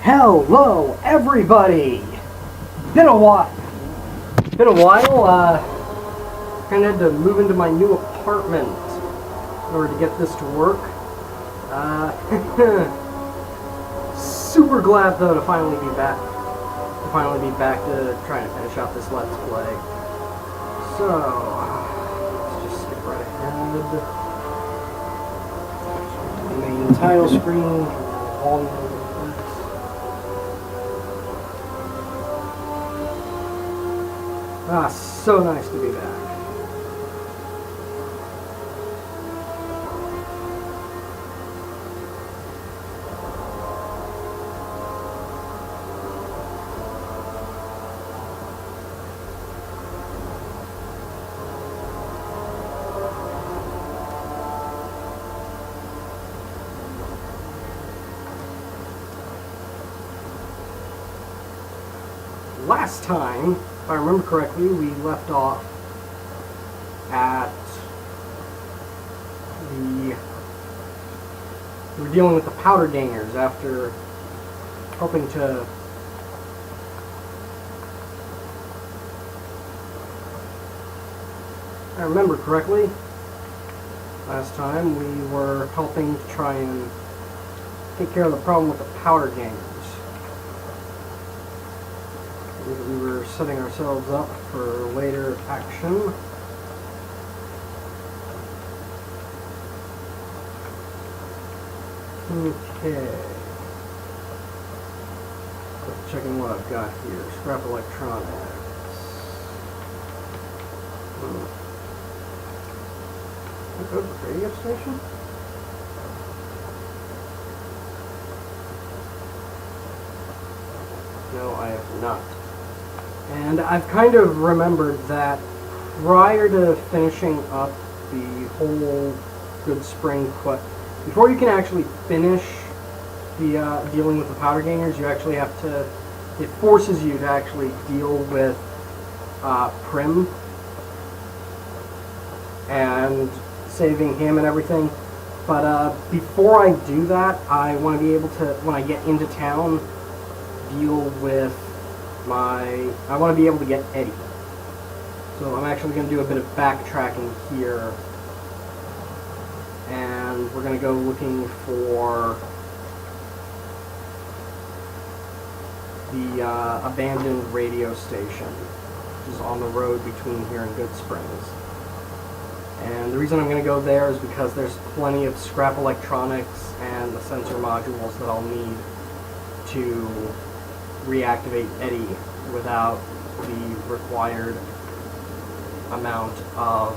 Hello, everybody! Been a while. Kind of had to move into my new apartment in order to get this to work. Super glad though to finally be back. To trying to finish out this Let's Play. So let's just skip right ahead. The main title screen, volume. So nice to be back. Last time, if I remember correctly, we left off at we were dealing with the powder gangers after hoping to if I remember correctly, last time we were helping to try and take care of the problem with the powder gangers. We were setting ourselves up for later action. Okay. Checking what I've got here. Scrap electronics. Go to the radio station? No, I have not. And I've kind of remembered that prior to finishing up the whole Goodspring quest, before you can actually finish the dealing with the powder gangers, you actually have to, it forces you to actually deal with Prim and saving him and everything. But before I do that, I want to be able to, when I get into town, deal with I want to be able to get Eddie. So I'm actually going to do a bit of backtracking here. And we're going to go looking for the abandoned radio station, which is on the road between here and Goodsprings. And the reason I'm going to go there is because there's plenty of scrap electronics and the sensor modules that I'll need to reactivate Eddie without the required amount of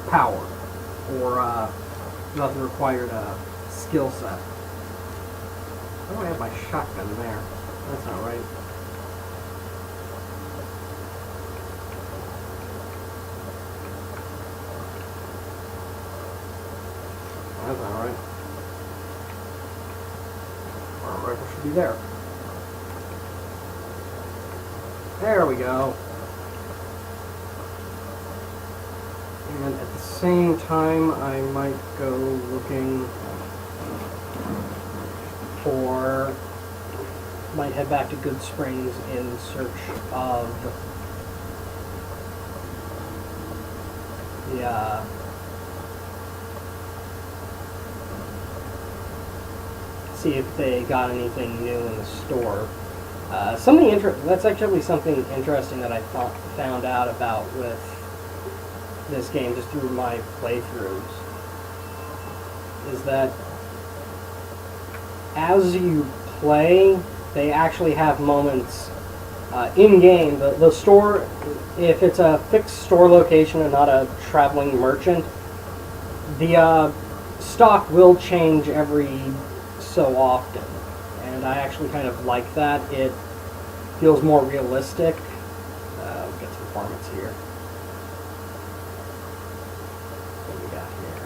power, or without the required skill set. Why do I have my shotgun there? That's not right. That's not right. Our rifle should be there. There we go. And at the same time, I might go looking for, might head back to Goodsprings in search of the see if they got anything new in the store. That's actually something interesting that I found out about with this game just through my playthroughs, is that as you play, they actually have moments in-game. The store, if it's a fixed store location and not a traveling merchant, the stock will change every so often, and I actually kind of like that. It feels more realistic. We'll get some performance here. What do we got here?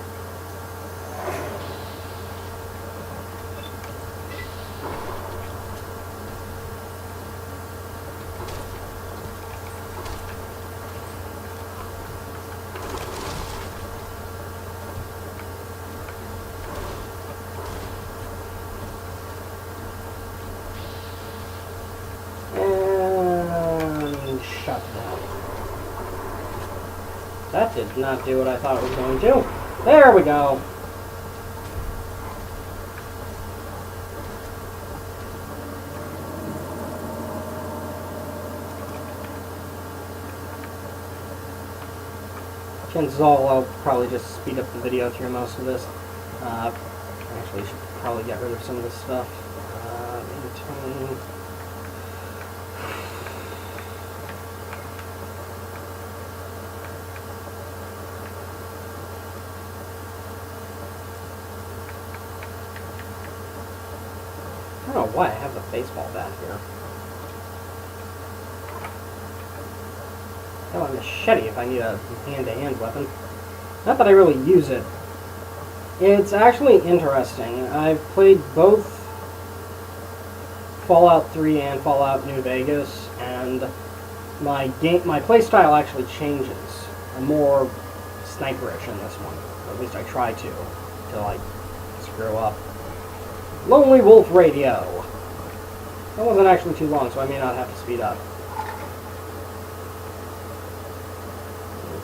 That did not do what I thought it was going to. There we go. Chances are I'll probably just speed up the video through most of this. Actually, I should probably get rid of some of this stuff. Intune. I don't know why I have the baseball bat here. Hell, a machete if I need a hand-to-hand weapon. Not that I really use it. It's actually interesting. I've played both Fallout 3 and Fallout New Vegas, and my playstyle actually changes. I'm more sniperish in this one. Or at least I try to, until I screw up. Lonely Wolf Radio. That wasn't actually too long, so I may not have to speed up.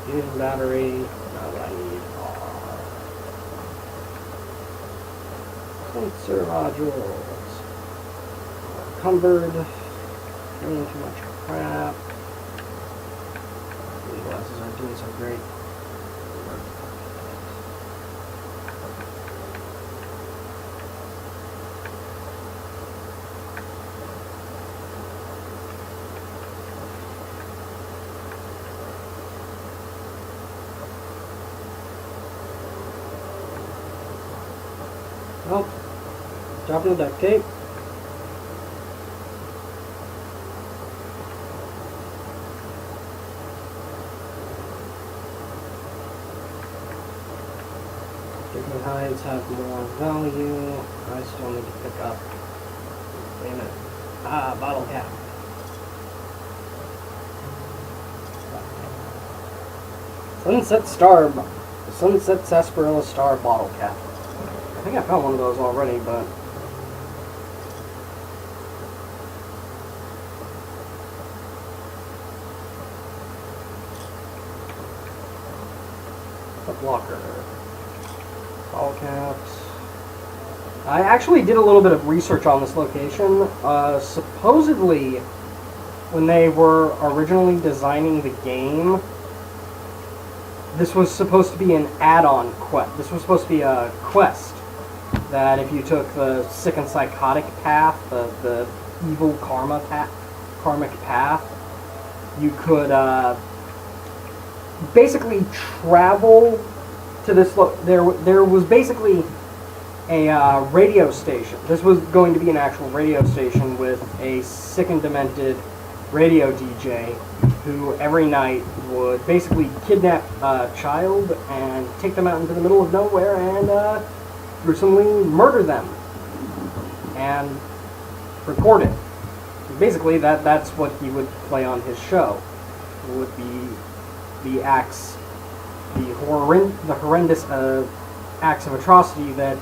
Fusion battery, not what I need. Sensor modules. Encumbered. Doing too much crap. These glasses aren't doing so great. Oh, dropping the duct tape. Different hides have more value. I still need to pick up. Wait a minute. Bottle cap. Sunset Sarsaparilla Star bottle cap. I think I found one of those already, but the blocker, bottle caps. I actually did a little bit of research on this location. Supposedly, when they were originally designing the game, this was supposed to be an add-on quest. This was supposed to be a quest that if you took the sick and psychotic path, the evil karmic path, you could basically travel to this. There was basically a radio station. This was going to be an actual radio station with a sick and demented radio DJ who every night would basically kidnap a child and take them out into the middle of nowhere and gruesomely murder them and record it. Basically, that's what he would play on his show. It would be the acts, the horrendous acts of atrocity that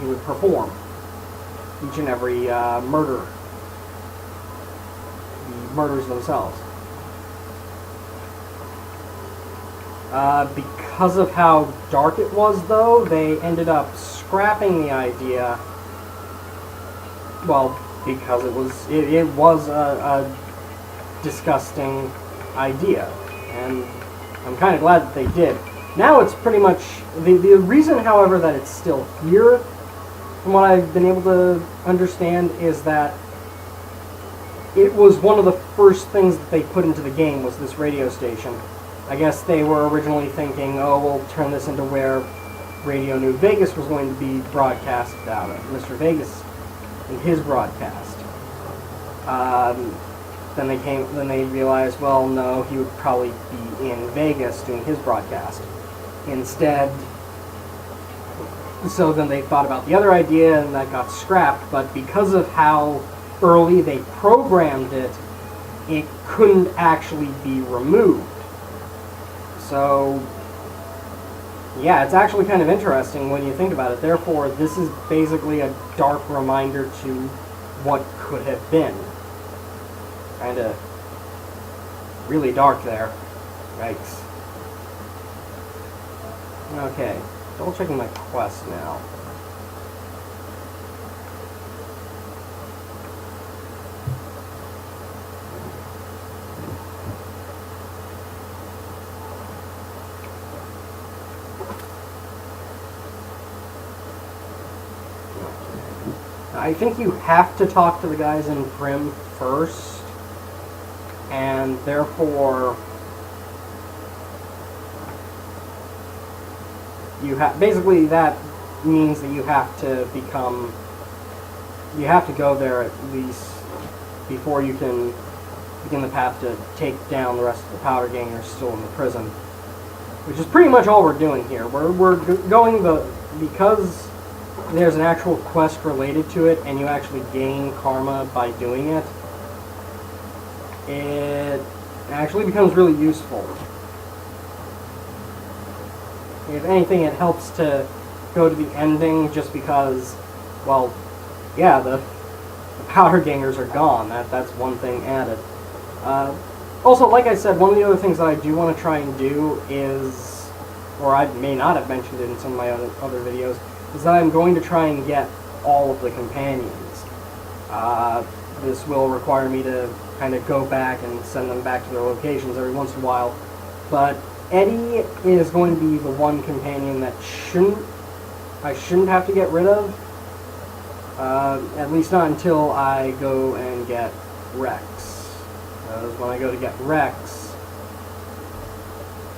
he would perform. Each and every murder. The murders themselves. Because of how dark it was, though, they ended up scrapping the idea. Well, because it was a disgusting idea, and I'm kind of glad that they did. Now it's pretty much the reason, however, that it's still here, from what I've been able to understand, is that it was one of the first things that they put into the game was this radio station. I guess they were originally thinking, oh, we'll turn this into where Radio New Vegas was going to be broadcasted out of. Mr. Vegas and his broadcast. Then they realized, well, no, he would probably be in Vegas doing his broadcast instead. So then they thought about the other idea, and that got scrapped. But because of how early they programmed it, it couldn't actually be removed. So, yeah, it's actually kind of interesting when you think about it. Therefore, this is basically a dark reminder to what could have been. Kind of really dark there. Yikes. Okay, double checking my quest now. I think you have to talk to the guys in Primm first, and therefore you have basically that means that you have to go there at least before you can begin the path to take down the rest of the powder gangers still in the prison, which is pretty much all we're doing here. We're going because there's an actual quest related to it, and you actually gain karma by doing it. It actually becomes really useful. If anything, it helps to go to the ending just because, well, yeah, the powder gangers are gone. That's one thing added. Also, like I said, one of the other things that I do want to try and do is, or I may not have mentioned it in some of my other videos, is that I'm going to try and get all of the companions. This will require me to kind of go back and send them back to their locations every once in a while, but Eddie is going to be the one companion that I shouldn't have to get rid of, at least not until I go and get Rex. Because when I go to get Rex,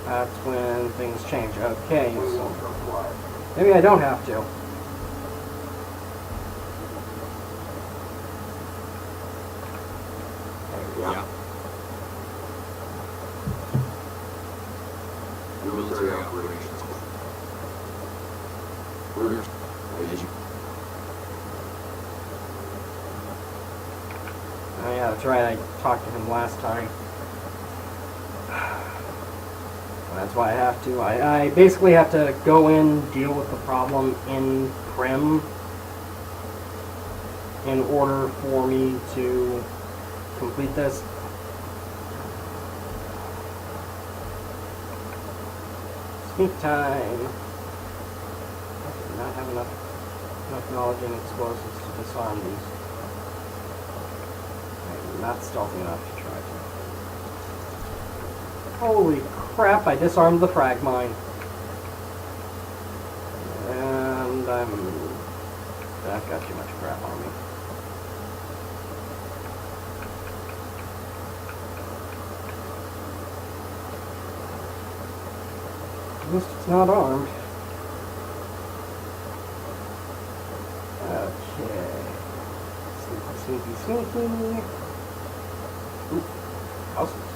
that's when things change. Okay, so maybe I don't have to. Yeah. Military operations. Orders. Oh yeah, that's right, I talked to him last time. That's why I have to. I basically have to go in, deal with the problem in Primm in order for me to complete this. Sneak time. I do not have enough knowledge and explosives to disarm these. I'm not stealthy enough to try to. Holy crap, I disarmed the frag mine. And I've got too much crap on me. At least it's not armed. Okay. Sneaky, sneaky. Ooh, houses.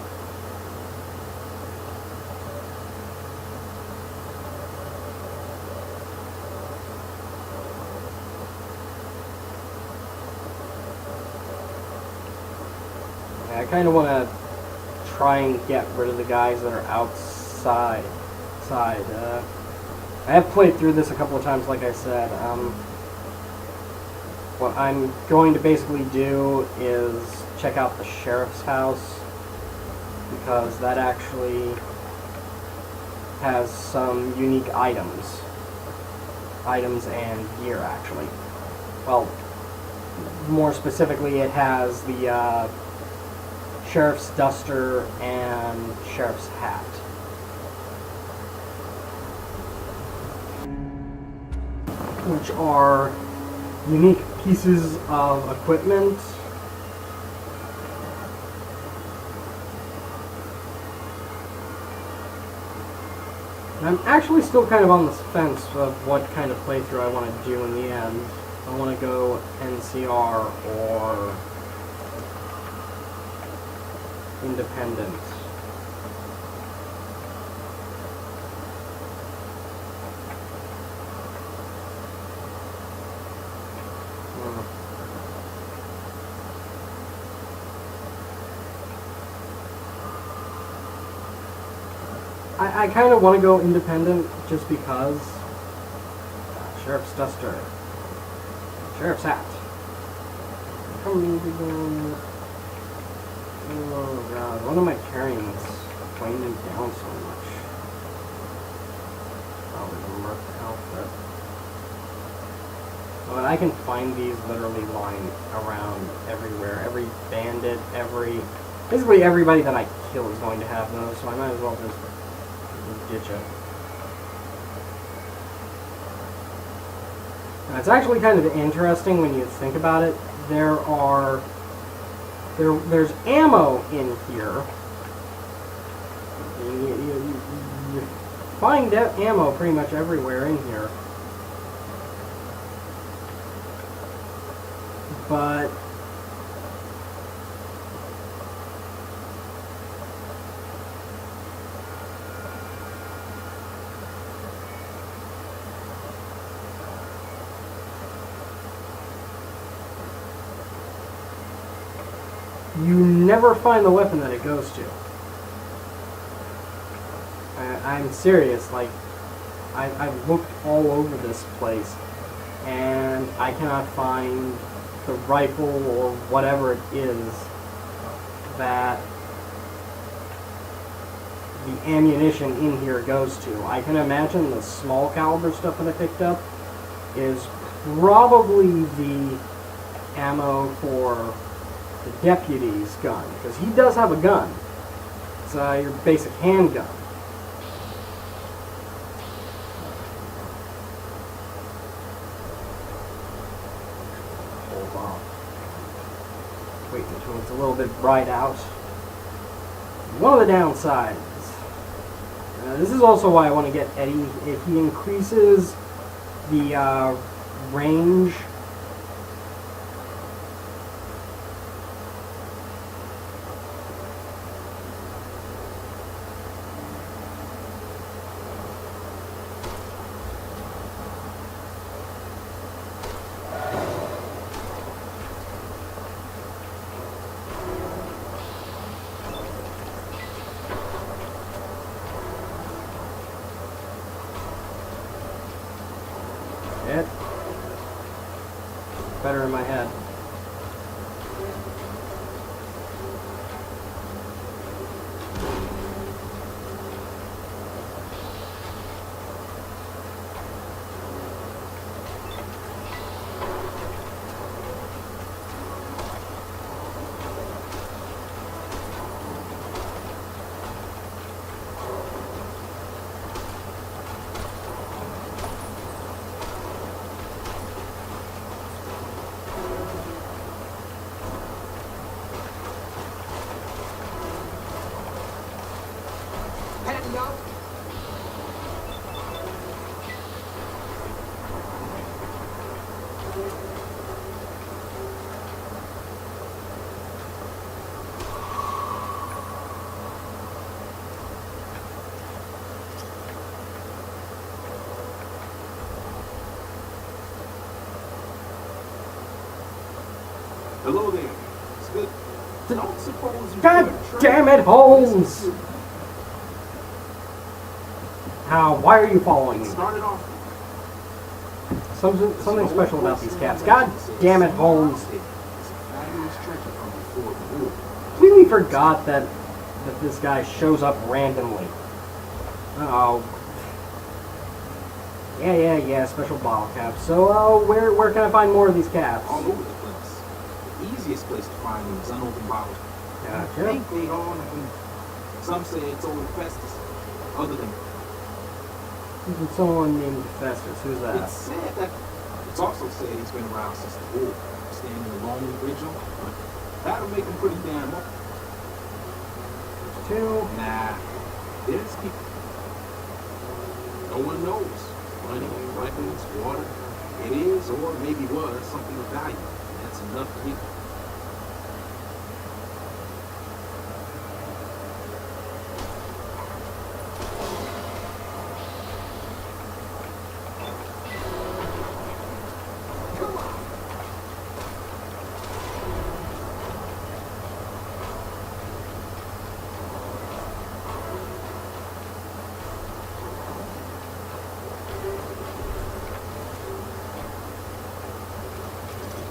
I kind of want to try and get rid of the guys that are outside. I have played through this a couple of times, like I said. What I'm going to basically do is check out the sheriff's house, because that actually has some unique items. Items and gear, actually. Well, more specifically, it has the sheriff's duster and sheriff's hat. Which are unique pieces of equipment. And I'm actually still kind of on the fence of what kind of playthrough I want to do in the end. I want to go NCR or independent. I kind of want to go independent just because. Sheriff's duster. Sheriff's hat. Oh god, what am I carrying that's weighing me down so much? Oh, merc outfit. Oh, and I can find these literally lying around everywhere. Every bandit, basically everybody that I kill is going to have those, so I might as well just ditch it. Now, it's actually kind of interesting when you think about it. There's ammo in here. You find ammo pretty much everywhere in here. But you never find the weapon that it goes to. I'm serious, like, I've looked all over this place, and I cannot find the rifle or whatever it is that the ammunition in here goes to. I can imagine the small caliber stuff that I picked up is probably the ammo for the deputy's gun, because he does have a gun. It's your basic handgun. Hold on. Wait until it's a little bit bright out. One of the downsides. This is also why I want to get Eddie. If he increases the range. It better in my head. Hello there. It's good. Don't suppose you God damn it, Holmes! How? Why are you following me? started off. Something special about these cats. God damn it, Holmes! Completely forgot that this guy shows up randomly. Oh. Yeah, special bottle caps. So, where can I find more of these caps? All over the place. The easiest place to find them is unopened bottles. I Gotcha. think they all, some say it's over Festus. Other than Someone named Festus. Who's that? it's said that it's also said he's been around since the war, standing alone in the vigil, but that'll make him pretty damn old. Two. Nah, there's people. No one knows. Money, weapons, water. It is, or maybe was, something of value. That's enough to keep.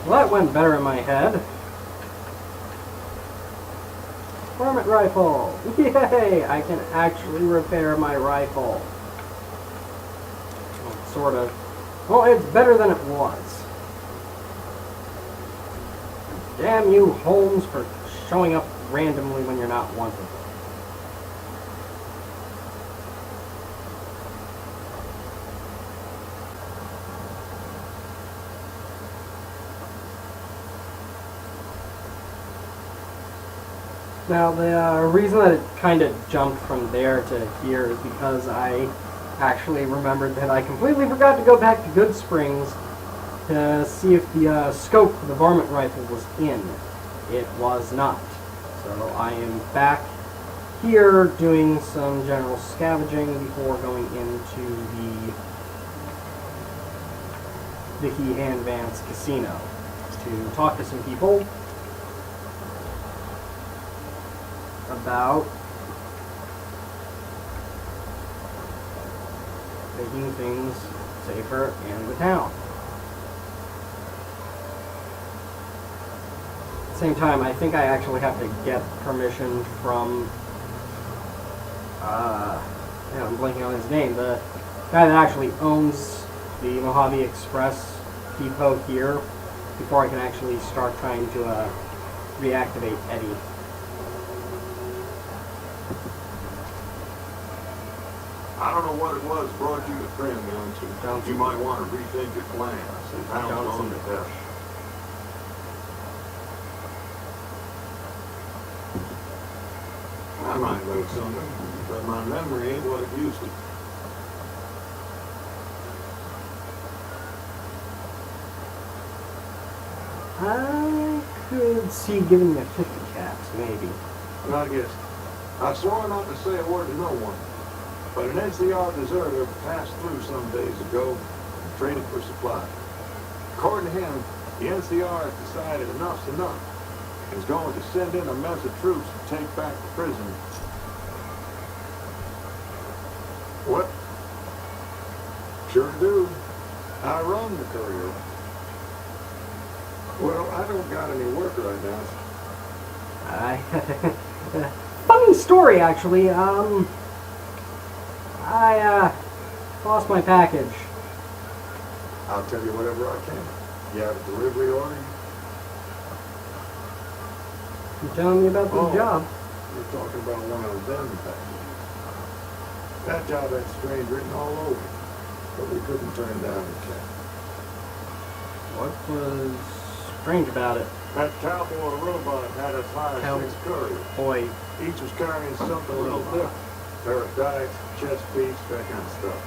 Well, that went better in my head. Hermit rifle! Yay! I can actually repair my rifle. sort of. Well, it's better than it was. Damn you, Holmes, for showing up randomly when you're not wanted. Now, the reason that it kind of jumped from there to here is because I actually remembered that I completely forgot to go back to Goodsprings to see if the scope of the varmint rifle was in. It was not. So I am back here doing some general scavenging before going into the Hehan Vance Casino to talk to some people about making things safer in the town. At the same time, I think I actually have to get permission from I'm blanking on his name, the guy that actually owns the Mojave Express depot here before I can actually start trying to reactivate Eddie. I don't know what it was brought you to Trim, Johnson. You might want to rethink your plans. The town's going to hell. I might know something, but my memory ain't what it used to. I could see giving me 50 caps, maybe. I guess I swore not to say a word to no one, but an NCR deserter passed through some days ago and traded for supplies. According to him, the NCR has decided enough's enough and is going to send in a mess of troops to take back the prison. What? Sure do. I run the courier. Well, I don't got any work right now. Funny story, actually. I lost my package. I'll tell you whatever I can. You have a delivery order? You telling me about the job? You're talking about one of them packages. That job had strange written all over it, but we couldn't turn down the check. What was strange about it? That cowboy robot had us hire 6 couriers. Boy. Each was carrying something a little different. Pair of dikes, chest piece, that kind of stuff.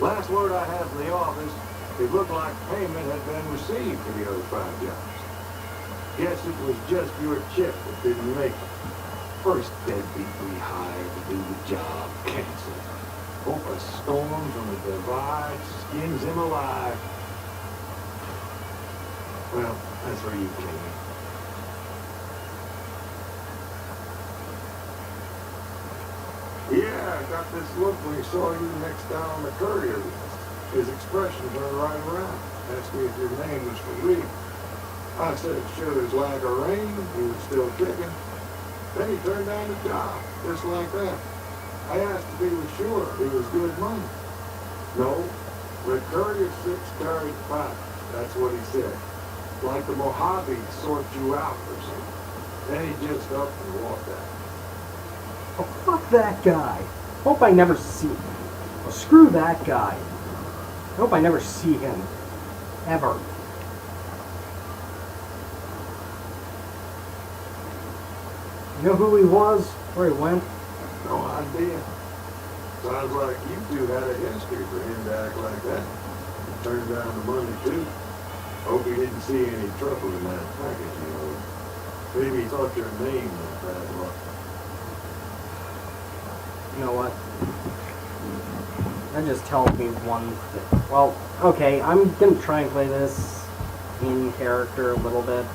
Last word I had from the office, it looked like payment had been received for the other 5 jobs. Guess it was just your chip that didn't make it. First deadbeat we hired to do the job canceled. Hope a storm from the divide skins him alive. Well, that's where you came in. Yeah, I got this look when he saw you next down on the courier list. His expression turned right around. Asked me if your name was for real. I said, sure as like a rain, he was still kicking. Then he turned down the job, just like that. I asked if he was sure it was good money. No, the courier 6 carried 5. That's what he said. Like the Mojave sort you out or something. Then he just up and walked out. Oh, fuck that guy. Hope I never see him. Well, screw that guy. I hope I never see him. Ever. You know who he was? Where he went? No idea. Sounds like you two had a history for him to act like that. Turned down the money, too. Hope he didn't see any trouble in that package, you know. Maybe he thought your name was bad luck. You know what? That just tells me one thing. Well, okay, I'm gonna try and play this in character a little bit.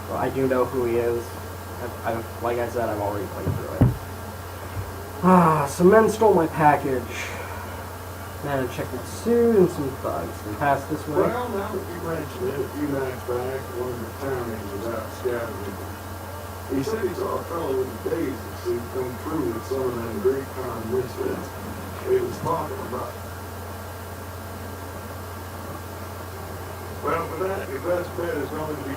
Well, I do know who he is. Like I said, I've already played through it. Some men stole my package. Man, a checkered suit and some thugs. And passed this way. Well, now that you mentioned it, a few nights back, one of the townies was out scavenging. He said he saw a fellow with a daisy suit come through with some of them Greek con misfits. He was talking about Well, for that, your best bet is going to be,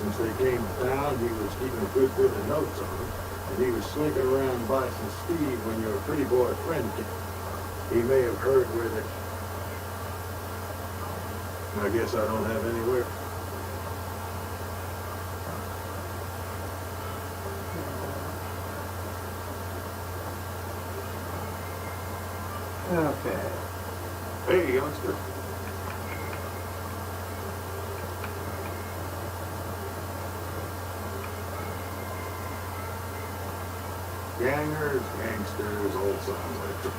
since they came to town, he was keeping a good bit of notes on them, and he was slinking around Bison Steve when your pretty boy friend came. He may have heard where they... I guess I don't have anywhere. Okay. Hey, youngster. Gangers, gangsters, old sounds like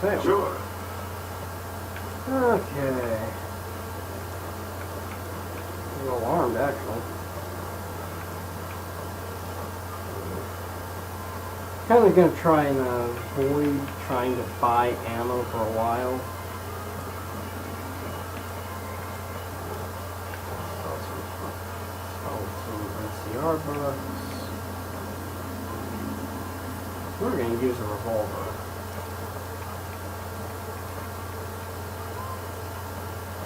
Sale. Sure. Okay. A little alarmed, actually. Kind of gonna try and avoid trying to buy ammo for a while. Some NCR books. We're gonna use a revolver.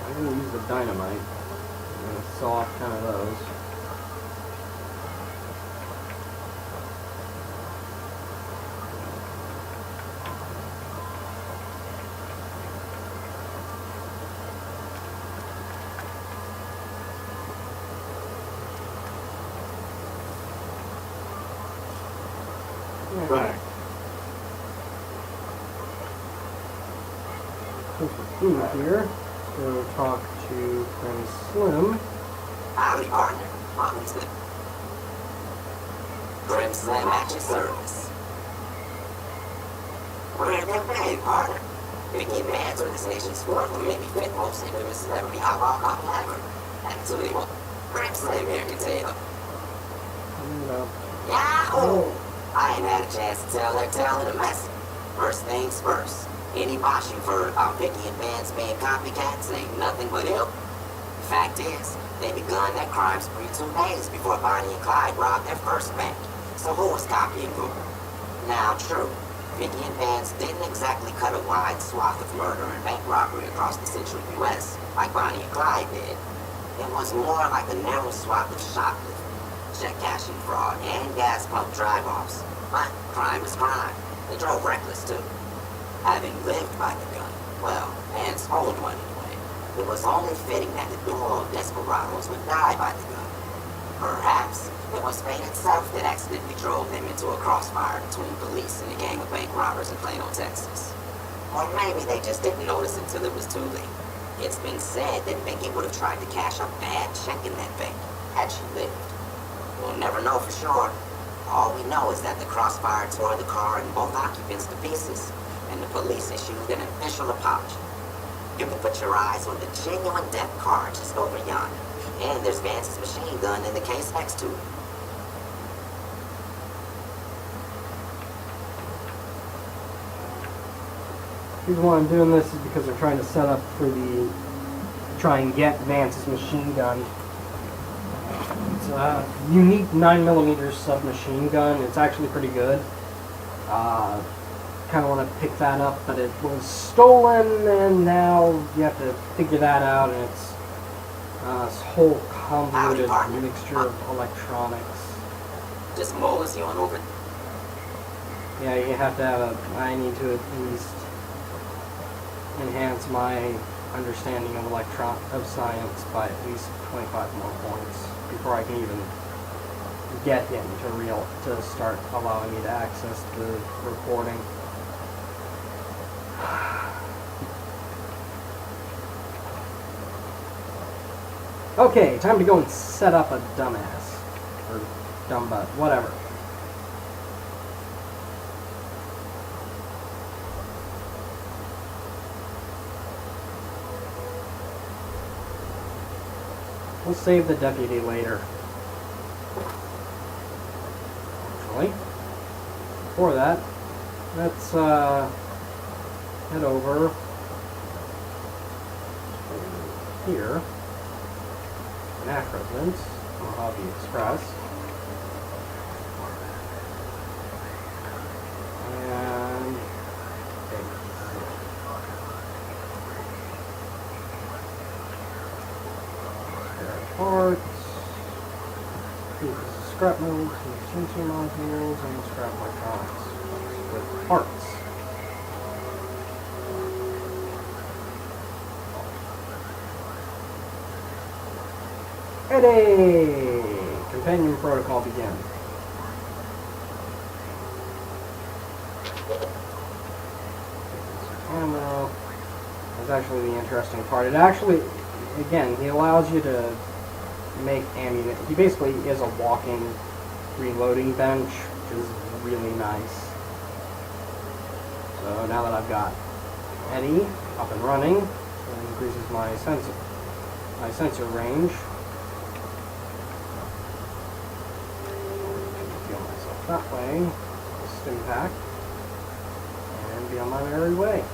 I'm gonna use the dynamite. I'm gonna saw off kind of those. Back. Since we're food here, so talk to Friend Slim. Howdy, partner. Welcome to the Grim Slim at your service. We're in the bay, partner. Vicky Vance are this nation's fourth or maybe fifth most infamous celebrity outlaw couple ever. Absolutely one. Grim Slim here can tell. Yahoo! I ain't had a chance to tell their tale in a message. First things first. Any bosh you've heard about Vicky and Vance being copycats ain't nothing but ill. The fact is, they begun their crime spree 2 days before Bonnie and Clyde robbed their first bank. So who was copying who? Now, true, Vicky and Vance didn't exactly cut a wide swath of murder and bank robbery across the central U.S. like Bonnie and Clyde did. It was more like a narrow swath of shoplifting, check cashing fraud, and gas pump drive-offs. But crime is crime. They drove reckless, too. Having lived by the gun, well, Vance owned one anyway, it was only fitting that the duo of desperados would die by the gun. Perhaps it was fate itself that accidentally drove them into a crossfire between police and a gang of bank robbers in Plano, Texas. Or maybe they just didn't notice until it was too late. It's been said that Vicky would have tried to cash a bad check in that bank had she lived. We'll never know for sure. All we know is that the crossfire tore the car and both occupants to pieces, and the police issued an official apology. You can put your eyes on the genuine death car just over yonder, and there's Vance's machine gun in the case next to it. The reason why I'm doing this is because they're trying to set up for try and get Vance's machine gun. It's a unique 9mm submachine gun. It's actually pretty good. Kind of want to pick that up, but it was stolen, and now you have to figure that out, and it's this whole convoluted mixture of electronics. Just mull us on over. Yeah, you have to have I need to at least enhance my understanding of science by at least 25 more points before I can even get him to start allowing me to access the recording. Okay, time to go and set up a dumbass. Or dumb butt, whatever. We'll save the deputy later. Actually, before that, let's head over here. Knack Residence, Mojave Express. And scrap modes, CNC modules, and scrap electronics with parts. Ready! Companion protocol begin. Ammo. That's actually the interesting part. It actually, again, he allows you to make ammunition. He basically is a walking reloading bench, which is really nice. So now that I've got Eddie up and running, it increases my sensor range. Feel myself that way. Stim pack. And be on my merry way.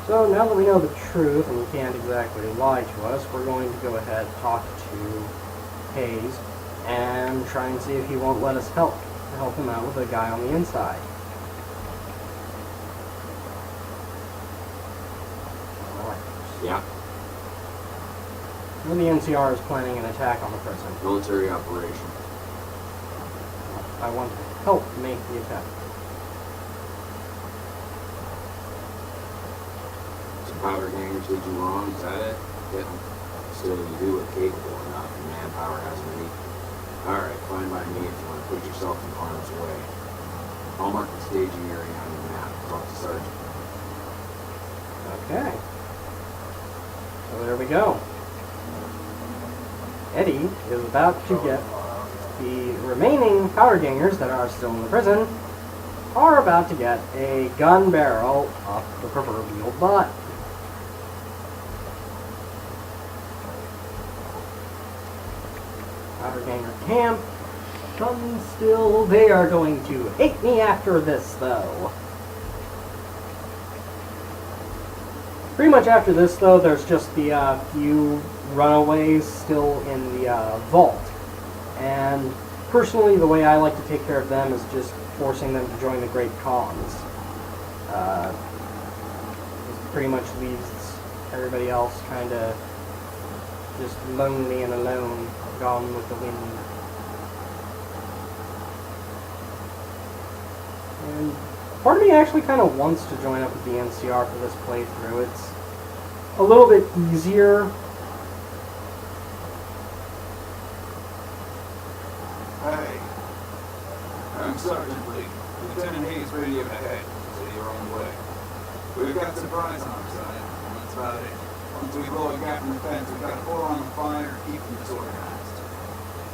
So now that we know the truth, and he can't exactly lie to us, we're going to go ahead and talk to Hayes and try and see if he won't let us help him out with the guy on the inside. Yeah. When the NCR is planning an attack on the prison, Military operation. I want to help make the attack. Powder gangers did you wrong, is that it? Didn't. Still, you do it capable enough, and manpower hasn't any. Alright, fine by me if you want to put yourself in harm's way. I'll mark the staging area on your map. Talk to Sergeant. Okay. So there we go. Eddie is about to get the remaining powder gangers that are still in the prison are about to get a gun barrel up the proverbial butt. Powder ganger camp. Come still. They are going to hate me after this, though. Pretty much after this, though, there's just the few runaways still in the vault. And personally, the way I like to take care of them is just forcing them to join the Great Khans. This pretty much leaves everybody else kind of just lonely and alone, gone with the wind. And part of me actually kind of wants to join up with the NCR for this playthrough. It's a little bit easier. Hey, I'm Sergeant Lee. Lieutenant Hayes radioed ahead, so you're on the way. We've got surprise on our side, and that's about it. Once we blow a gap in the fence, we've got to pour on the fire and keep them disorganized.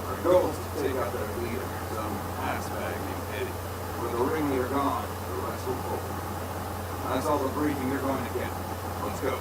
Our goal is to take out their leader, some assbag named Eddie. With the ringleader gone, the rest will pull. That's all the briefing you're going to get. Let's go.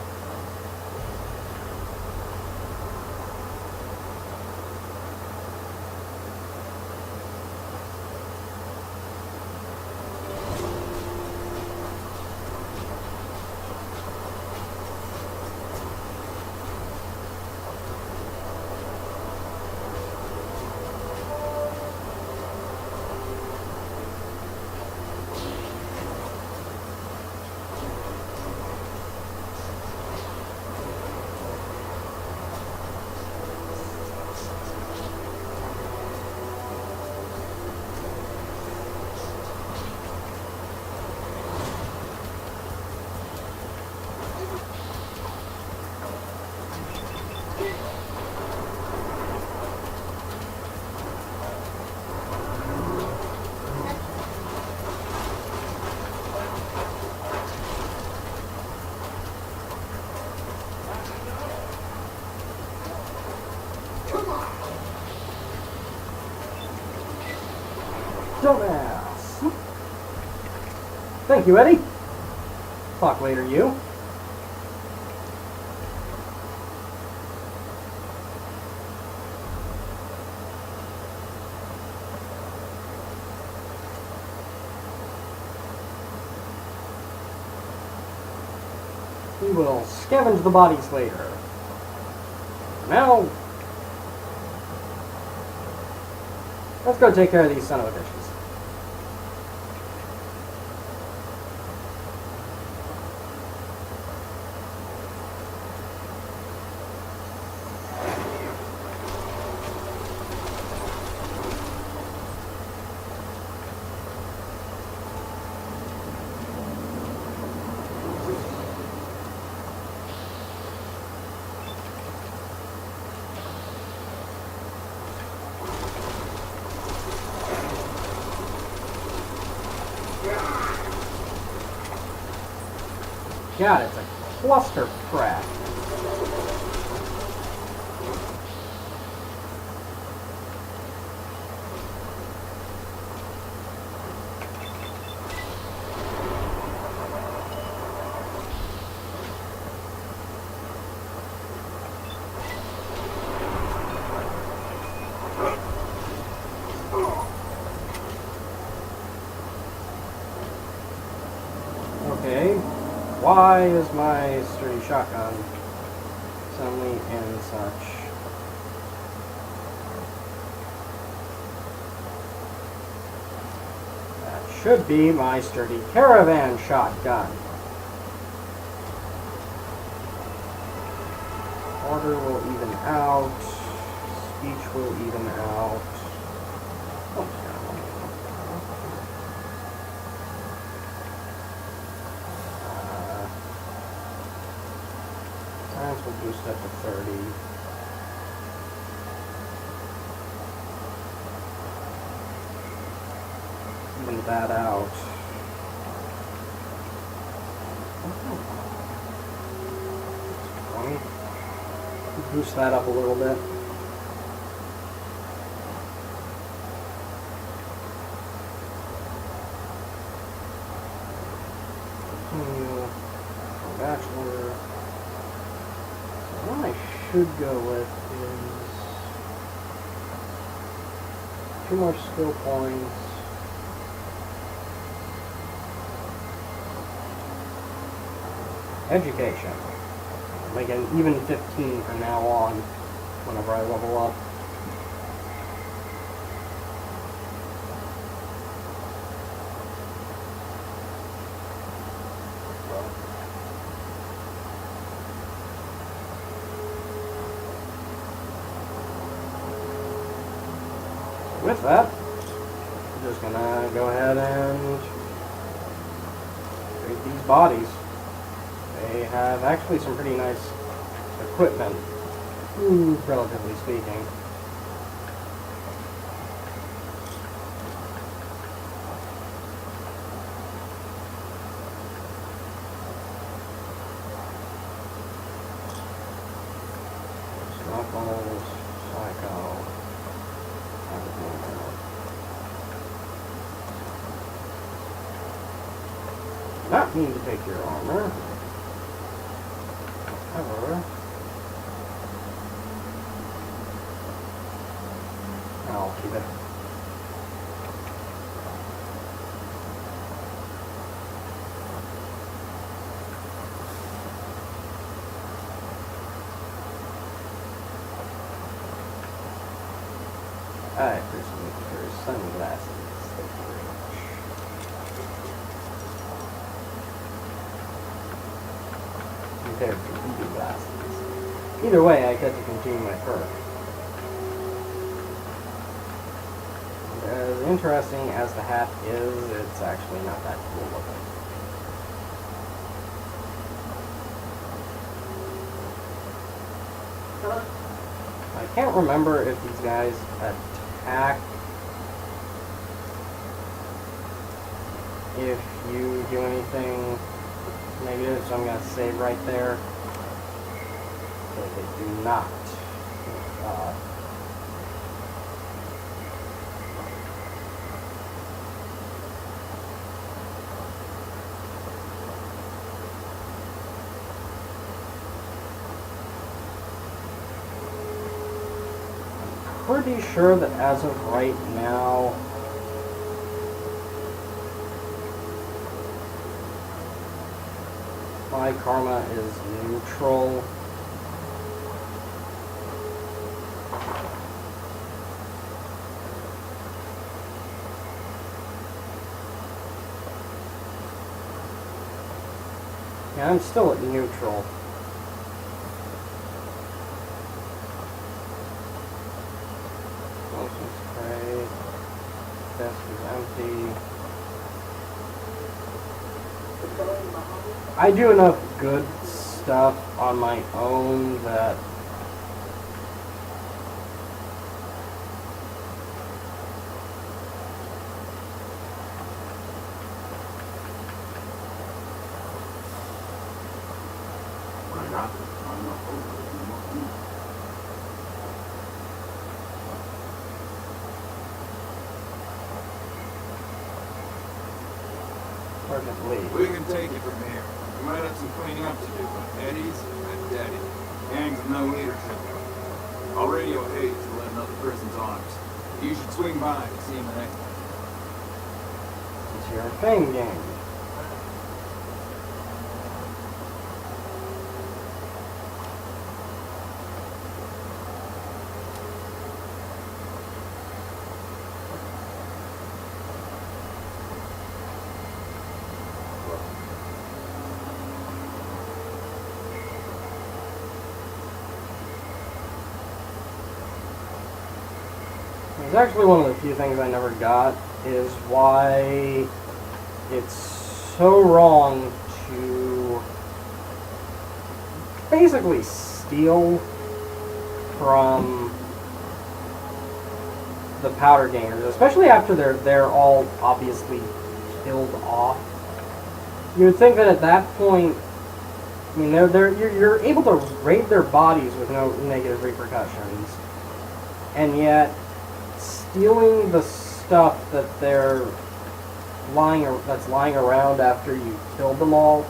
Dumbass. Thank you, Eddie. Talk later, you. We will scavenge the bodies later. Now, let's go take care of these son of a bitches. God, it's a cluster crap. Okay. Why is my sturdy shotgun suddenly in such? That should be my sturdy caravan shotgun. Order will even out. Speech will even out. Oh, science will boost up to 30. Even that out. Boost that up a little bit. Continue. Bachelor. What I should go with is 2 more skill points. Education. Make an even 15 from now on, whenever I level up. With that, I'm just gonna go ahead and treat these bodies. They have actually some pretty nice equipment, relatively speaking. Snuffles, Psycho. Not mean to take your armor. However, I'll keep it. Alright, for sunglasses. Thank you very much. Compared to reading glasses. Either way, I get to continue my perk. As interesting as the hat is, it's actually not that cool looking. I can't remember if these guys attack if you do anything negative, so I'm going to save right there. So they do not. I'm pretty sure that as of right now, My karma is neutral. Yeah, I'm still at neutral. Motion spray. Desk is empty. I do enough good stuff on my own that Sergeant Lee. We can take it from here. We might have some cleaning up to do, but Eddie's and Daddy. Gang's of no leadership. I'll radio Hayes to let him know the prison's on us. You should swing by and see him the next time. It's your fame game. It's actually one of the few things I never got is why it's so wrong to basically steal from the powder gangers, especially after they're all obviously killed off. You would think that at that point, I mean, you're able to raid their bodies with no negative repercussions, and yet stealing the stuff that that's lying around after you killed them all.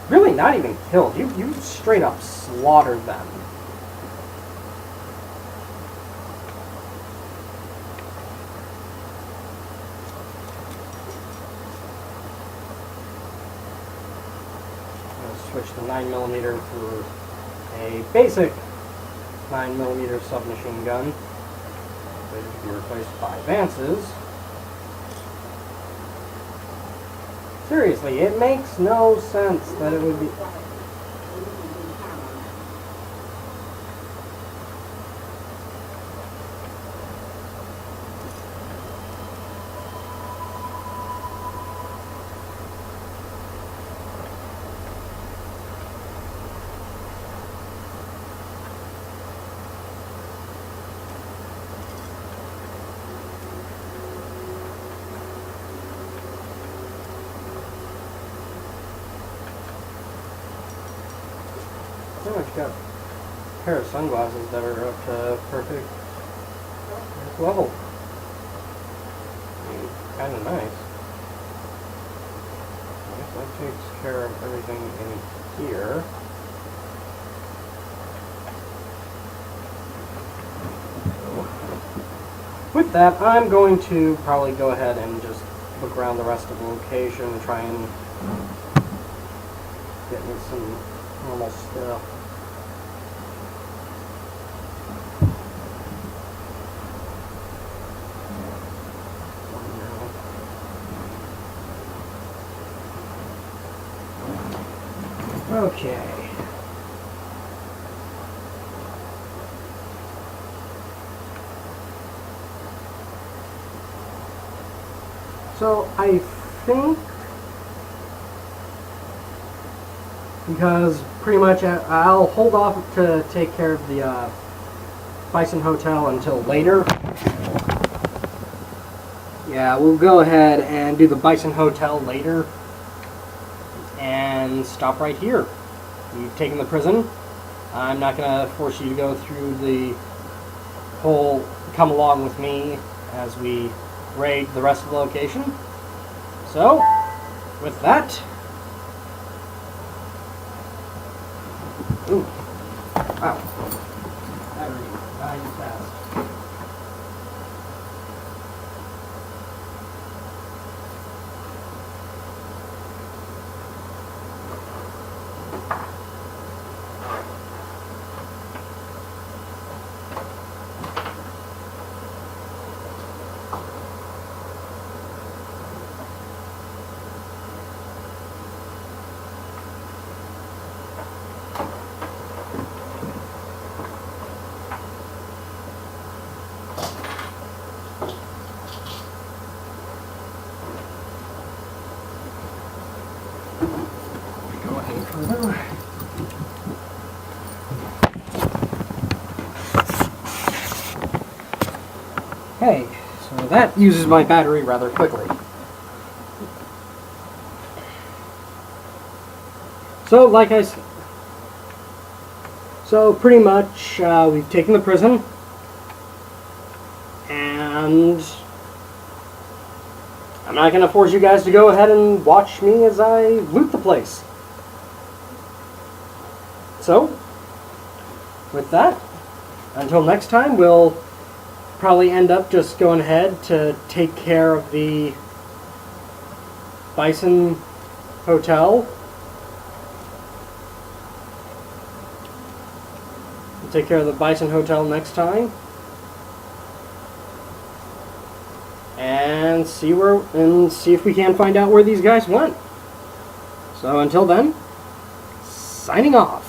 Really, not even killed. You straight up slaughtered them. I'm gonna switch the 9mm for a basic 9mm submachine gun. To be replaced by Vance's. Seriously, it makes no sense that it would be. Pretty much got a pair of sunglasses that are up to perfect level. Kind of nice. I guess that takes care of everything in here. With that, I'm going to probably go ahead and just look around the rest of the location and try and get me some normal stuff. Okay. So I think, because pretty much I'll hold off to take care of the Bison Hotel until later. Yeah, we'll go ahead and do the Bison Hotel later and stop right here. You've taken the prison. I'm not going to force you to go through the whole come along with me as we raid the rest of the location. So, with that, ooh, wow, battery dying fast. Okay, so that uses my battery rather quickly. So, like I said, so pretty much we've taken the prison, and I'm not going to force you guys to go ahead and watch me as I loot the place. So, with that, until next time, we'll probably end up just going ahead to take care of the Bison Hotel. We'll take care of the Bison Hotel next time. And see if we can find out where these guys went. So until then, signing off.